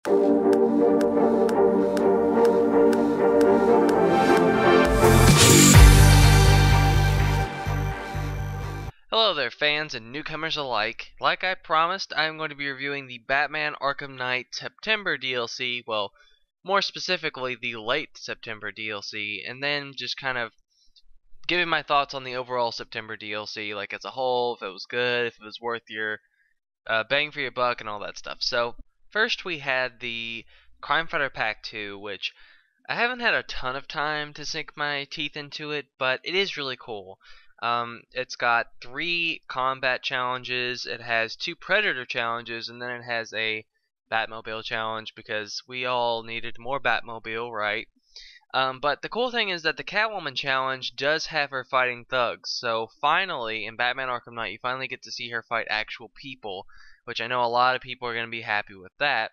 Hello there, fans and newcomers alike. Like I promised, I'm going to be reviewing the Batman Arkham Knight September DLC, well, more specifically the late September DLC, and then just kind of giving my thoughts on the overall September DLC, like as a whole, if it was good, if it was worth your bang for your buck, and all that stuff. So, first we had the Crimefighter Pack 2, which I haven't had a ton of time to sink my teeth into it, but it is really cool. It's got 3 combat challenges, it has 2 Predator challenges, and then it has a Batmobile challenge because we all needed more Batmobile, right? But the cool thing is that the Catwoman challenge does have her fighting thugs. So finally, in Batman Arkham Knight, you finally get to see her fight actual people, which I know a lot of people are going to be happy with that.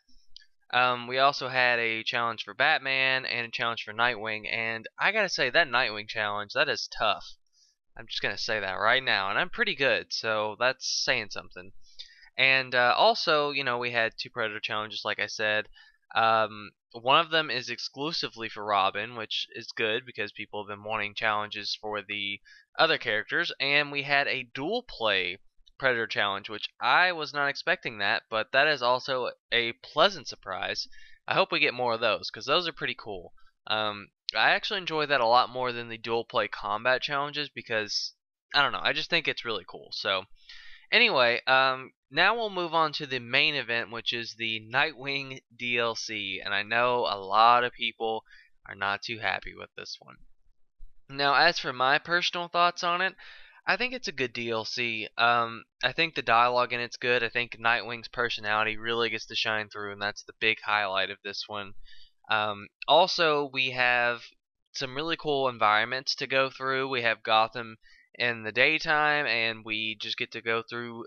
We also had a challenge for Batman and a challenge for Nightwing, and I gotta say, that Nightwing challenge, that is tough. I'm just gonna say that right now, and I'm pretty good, so that's saying something. And also, you know, we had 2 Predator challenges, like I said. One of them is exclusively for Robin, which is good because people have been wanting challenges for the other characters. And we had a dual play Predator challenge, which I was not expecting that, but that is also a pleasant surprise. I hope we get more of those because those are pretty cool. I actually enjoy that a lot more than the dual play combat challenges because I don't know, I just think it's really cool. So anyway, now we'll move on to the main event, which is the Nightwing DLC, and I know a lot of people are not too happy with this one. Now, as for my personal thoughts on it, I think it's a good DLC. I think the dialogue in it's good. I think Nightwing's personality really gets to shine through, and that's the big highlight of this one. Also, we have some really cool environments to go through. We have Gotham in the daytime, and we just get to go through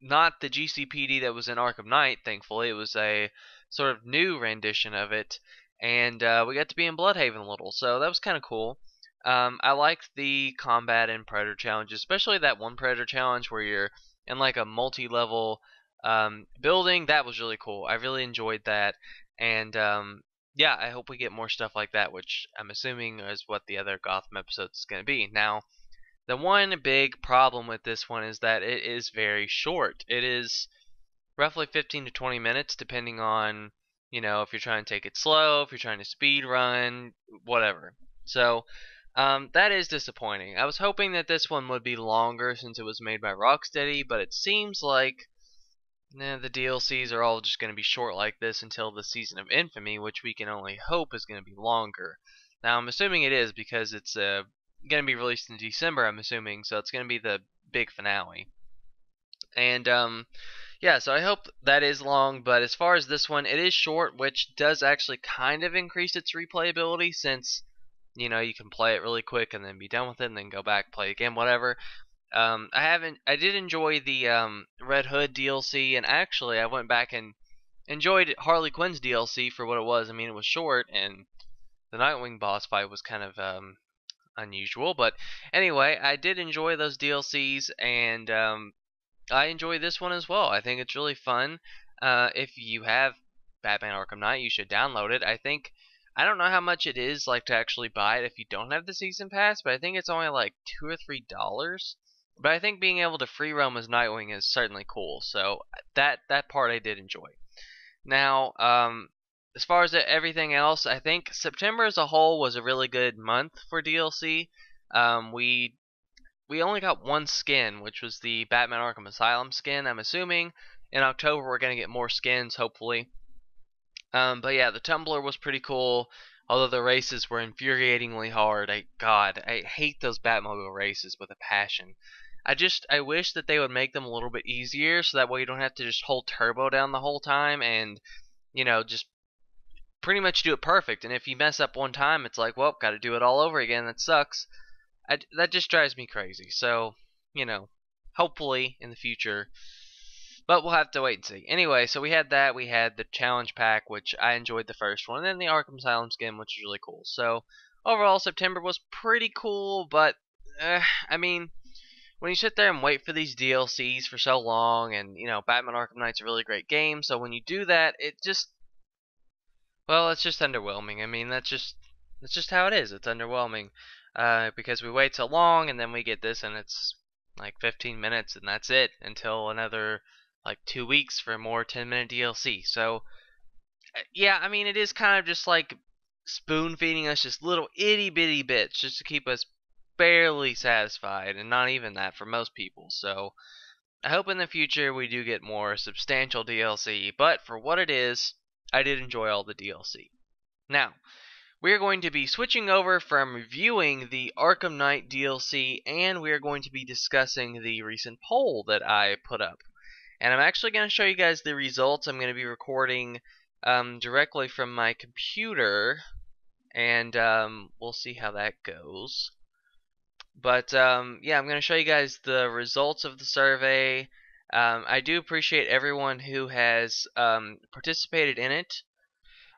not the GCPD that was in Arkham Knight, thankfully. It was a sort of new rendition of it, and we got to be in Bloodhaven a little, so that was kind of cool. I liked the combat and Predator challenges, especially that one Predator challenge where you're in like a multi-level building. That was really cool. I really enjoyed that, and yeah, I hope we get more stuff like that, which I'm assuming is what the other Gotham episodes is going to be. Now, the one big problem with this one is that it is very short. It is roughly 15 to 20 minutes, depending on, you know, if you're trying to take it slow, if you're trying to speed run, whatever. So, that is disappointing. I was hoping that this one would be longer since it was made by Rocksteady, but it seems like the DLCs are all just going to be short like this until the season of Infamy, which we can only hope is going to be longer. Now, I'm assuming it is because it's going to be released in December, I'm assuming, so it's going to be the big finale. And, yeah, so I hope that is long, but as far as this one, it is short, which does actually kind of increase its replayability since, you know, you can play it really quick and then be done with it and then go back, play again, whatever. I did enjoy the Red Hood DLC, and actually I went back and enjoyed Harley Quinn's DLC for what it was. I mean, it was short, and the Nightwing boss fight was kind of unusual, but anyway, I did enjoy those DLCs, and I enjoy this one as well. I think it's really fun. If you have Batman Arkham Knight, you should download it. I don't know how much it is like to actually buy it if you don't have the season pass, but I think it's only like $2 or $3. But I think being able to free roam as Nightwing is certainly cool. So that part I did enjoy. Now, as far as everything else, I think September as a whole was a really good month for DLC. We only got one skin, which was the Batman Arkham Asylum skin. I'm assuming in October we're going to get more skins, hopefully. But yeah, the Tumbler was pretty cool, although the races were infuriatingly hard. God, I hate those Batmobile races with a passion. I wish that they would make them a little bit easier, so that way you don't have to just hold turbo down the whole time and, you know, just pretty much do it perfect. And if you mess up one time, it's like, well, got to do it all over again. That sucks. That just drives me crazy. So, you know, hopefully in the future. But we'll have to wait and see. Anyway, so we had that. We had the challenge pack, which I enjoyed the first one. And then the Arkham Asylum skin, which is really cool. So, overall, September was pretty cool. But, I mean, when you sit there and wait for these DLCs for so long, and, you know, Batman Arkham Knight's a really great game. So when you do that, it just Well, it's just underwhelming. I mean, that's just how it is. It's underwhelming, because we wait so long, and then we get this, and it's like 15 minutes, and that's it until another like 2 weeks for more 10-minute DLC. So yeah, I mean, it is kind of just like spoon feeding us just little itty bitty bits just to keep us barely satisfied, and not even that for most people. So I hope in the future we do get more substantial DLC, but for what it is, I did enjoy all the DLC. Now, we are going to be switching over from reviewing the Arkham Knight DLC, and we are going to be discussing the recent poll that I put up. And I'm actually going to show you guys the results. I'm going to be recording directly from my computer, and we'll see how that goes. But yeah, I'm going to show you guys the results of the survey. I do appreciate everyone who has participated in it.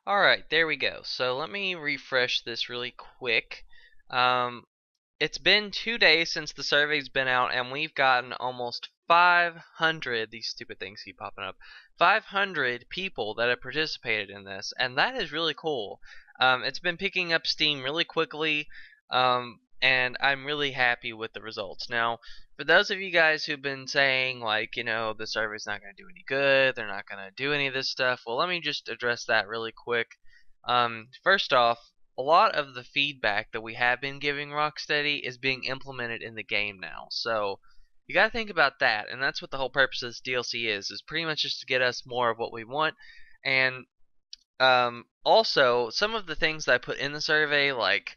Alright, there we go. So let me refresh this really quick. It's been 2 days since the survey's been out, and we've gotten almost 500, these stupid things keep popping up, 500 people that have participated in this, and that is really cool. It's been picking up steam really quickly, and I'm really happy with the results. Now, for those of you guys who've been saying, like, the survey's not going to do any good, they're not going to do any of this stuff, well, let me just address that really quick. First off, a lot of the feedback that we have been giving Rocksteady is being implemented in the game now. So you gotta think about that, and that's what the whole purpose of this DLC is pretty much just to get us more of what we want. And also, some of the things that I put in the survey, like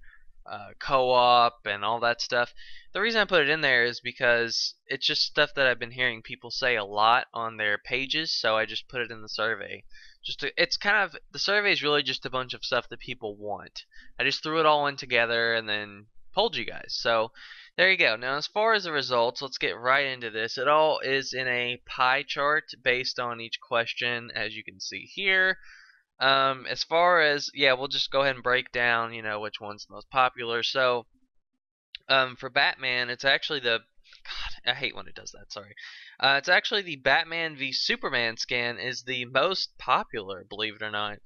co-op and all that stuff, the reason I put it in there is because it's just stuff that I've been hearing people say a lot on their pages, so I just put it in the survey. It's kind of, the survey is really just a bunch of stuff that people want. I just threw it all in together and then polled you guys. So there you go. Now, as far as the results, let's get right into this. It all is in a pie chart based on each question, as you can see here. As far as, yeah, we'll just go ahead and break down, which one's the most popular. So, for Batman, it's actually the, God, I hate when it does that, sorry. It's actually the Batman v Superman skin is the most popular, believe it or not.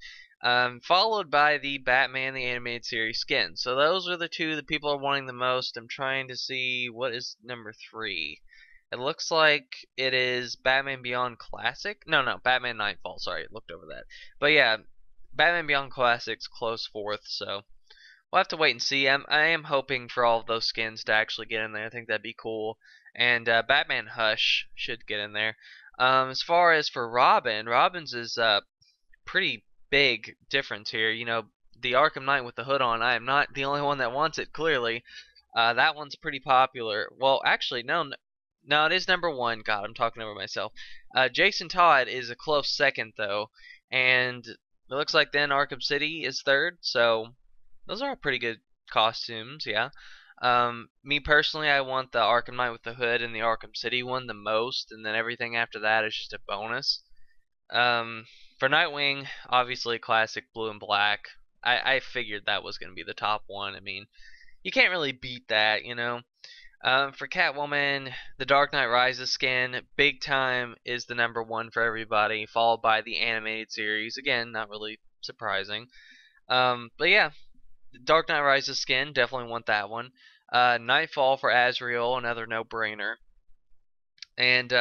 Followed by the Batman the Animated Series skin. So those are the two that people are wanting the most. I'm trying to see what is number 3. It looks like it is Batman Beyond Classic. No, Batman Nightfall. Sorry, I looked over that. But yeah, Batman Beyond Classic's close fourth, so we'll have to wait and see. I am hoping for all of those skins to actually get in there. I think that'd be cool. And Batman Hush should get in there. As far as for Robin's is pretty big difference here. The Arkham Knight with the hood on, I am not the only one that wants it, clearly. That one's pretty popular. Well, actually, no, it is number 1. God, I'm talking over myself. Jason Todd is a close second, though. And it looks like then Arkham City is third, so those are all pretty good costumes, yeah. Me personally, I want the Arkham Knight with the hood and the Arkham City one the most, and then everything after that is just a bonus. For Nightwing, obviously classic blue and black. I figured that was going to be the top one. I mean, you can't really beat that, For Catwoman, the Dark Knight Rises skin, big time, is the number 1 for everybody, followed by the animated series. Again, not really surprising. But yeah, Dark Knight Rises skin, definitely want that one. Nightfall for Azrael, another no-brainer. And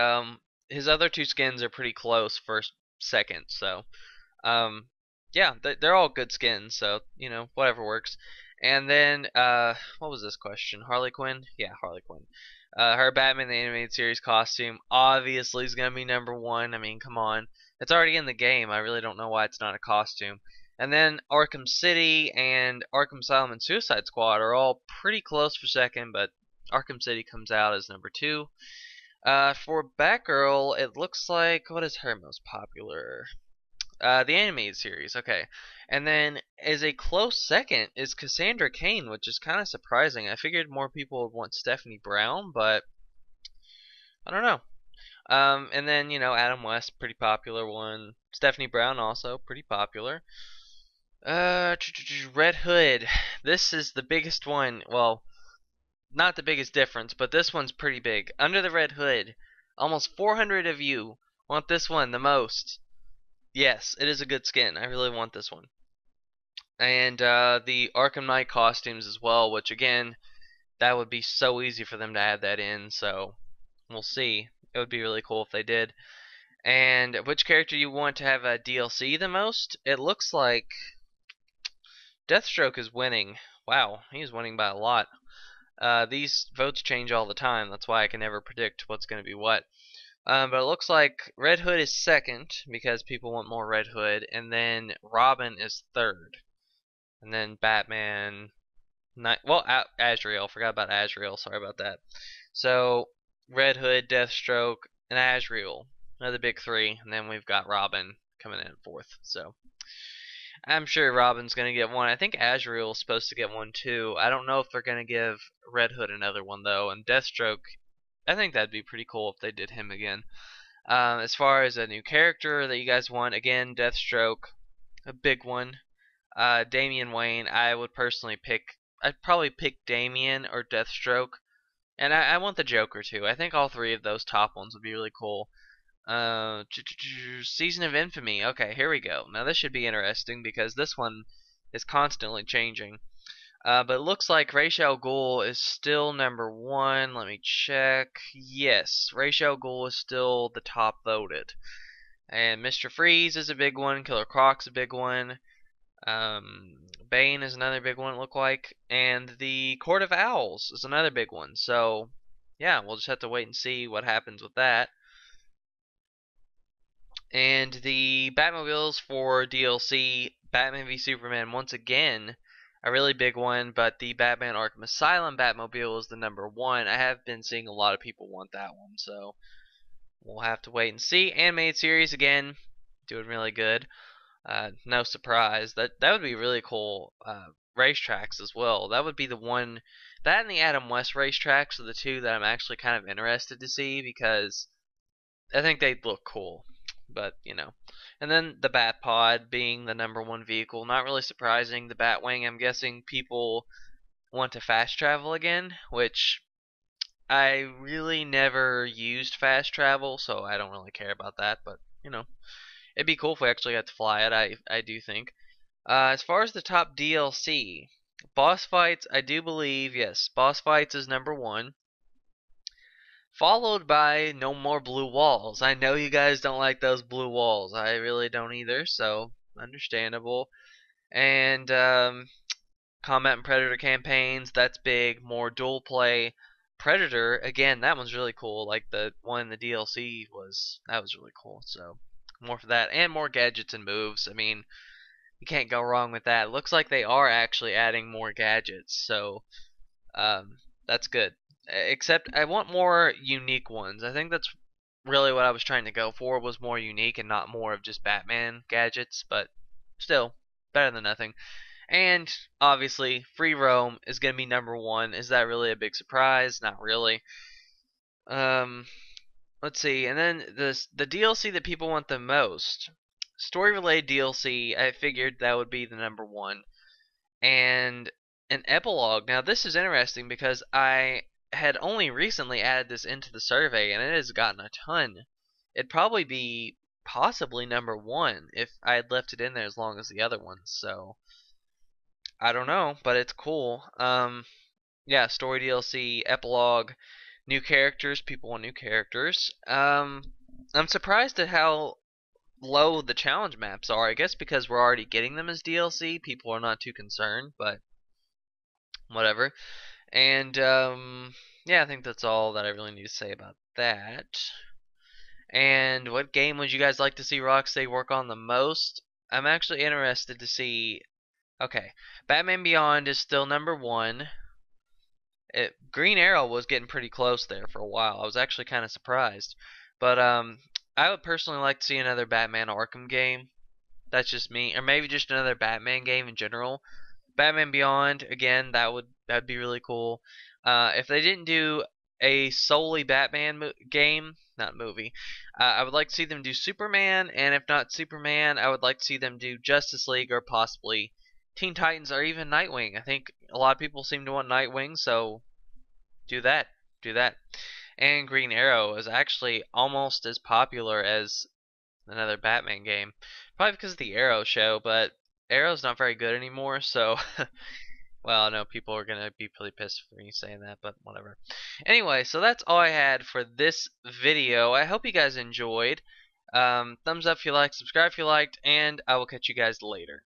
his other 2 skins are pretty close, first, second. So yeah, they're all good skins. So whatever works. And then what was this question? Harley Quinn? Yeah, Harley Quinn. Her Batman the Animated Series costume obviously is gonna be number 1. I mean, come on, it's already in the game. I really don't know why it's not a costume. And then Arkham City and Arkham Asylum and Suicide Squad are all pretty close for second, but Arkham City comes out as number 2. For Batgirl, it looks like, what is her most popular? The animated series, okay. And then, as a close second, is Cassandra Cain, which is kind of surprising. I figured more people would want Stephanie Brown, but I don't know. And then, Adam West, pretty popular one. Stephanie Brown, also pretty popular. Red Hood. This is the biggest one. Well, not the biggest difference, but this one's pretty big. Under the Red Hood, almost 400 of you want this one the most. Yes, it is a good skin. I really want this one. and the Arkham Knight costumes as well, which again, that would be so easy for them to add that in, so we'll see. It would be really cool if they did. And which character you want to have a DLC the most? It looks like Deathstroke is winning. Wow, he's winning by a lot. These votes change all the time. That's why I can never predict what's going to be what. But it looks like Red Hood is second because people want more Red Hood, and then Robin is third, and then Batman. Azrael. Forgot about Azrael. Sorry about that. So Red Hood, Deathstroke, and Azrael, another big three, and then we've got Robin coming in fourth. So I'm sure Robin's gonna get one. I think Azrael's supposed to get one too. I don't know if they're gonna give Red Hood another one though, and Deathstroke. I think that'd be pretty cool if they did him again. As far as a new character that you guys want, again, Deathstroke, a big one. Damian Wayne, I would personally pick. I'd probably pick Damian or Deathstroke, and I want the Joker too. I think all three of those top ones would be really cool. Season of Infamy. Okay, here we go. Now this should be interesting because this one is constantly changing. But it looks like Ra's al Ghul is still number one. Let me check. Yes, Ra's al Ghul is still the top voted. And Mr. Freeze is a big one. Killer Croc's a big one. Bane is another big one, it looked like. And the Court of Owls is another big one. So, yeah, we'll just have to wait and see what happens with that. And the Batmobiles for DLC, Batman v Superman, once again, a really big one, but the Batman Arkham Asylum Batmobile is the number one. I have been seeing a lot of people want that one, so we'll have to wait and see. Animated series, again, doing really good. No surprise. That would be really cool. Racetracks as well. That would be the one. That and the Adam West racetracks are the two that I'm actually kind of interested to see because I think they'd look cool. But, you know. And then the Batpod being the number one vehicle. Not really surprising. The Batwing, I'm guessing people want to fast travel again, which I really never used fast travel, so I don't really care about that. But, you know, it'd be cool if we actually got to fly it, I do think. As far as the top DLC, boss fights, I do believe, yes, boss fights is number one. Followed by No More Blue Walls. I know you guys don't like those blue walls. I really don't either, so understandable. And Combat and Predator campaigns, that's big. More dual play. Predator, again, that one's really cool. Like the one in the DLC that was really cool. So more for that. And more gadgets and moves. I mean, you can't go wrong with that. It looks like they are actually adding more gadgets, so that's good. Except I want more unique ones. I think that's really what I was trying to go for, was more unique and not more of just Batman gadgets, but still better than nothing. And obviously free roam is going to be number one. Is that really a big surprise? Not really. Let's see. And then the DLC that people want the most, story related DLC, I figured that would be the number one. And an epilogue. Now this is interesting because I had only recently added this into the survey and it has gotten a ton. It'd probably be possibly number one if I had left it in there as long as the other ones. So I don't know, but it's cool. Yeah, story DLC, epilogue, new characters. People want new characters. I'm surprised at how low the challenge maps are. I guess because we're already getting them as DLC, people are not too concerned, but whatever. And yeah, I think that's all that I really need to say about that. And what game would you guys like to see Rocksteady work on the most? I'm actually interested to see. Okay, Batman Beyond is still number one. Green Arrow was getting pretty close there for a while. I was actually kind of surprised, but I would personally like to see another Batman Arkham game. That's just me, or maybe just another Batman game in general. Batman Beyond, again, that'd be really cool. If they didn't do a solely Batman game, not movie, I would like to see them do Superman, and if not Superman, I would like to see them do Justice League or possibly Teen Titans or even Nightwing. I think a lot of people seem to want Nightwing, so do that. Do that. And Green Arrow is actually almost as popular as another Batman game. Probably because of the Arrow show, but Arrow's not very good anymore, so well, I know people are gonna be pretty pissed for me saying that, but whatever. Anyway, so that's all I had for this video. I hope you guys enjoyed. Thumbs up if you liked, subscribe if you liked, and I will catch you guys later.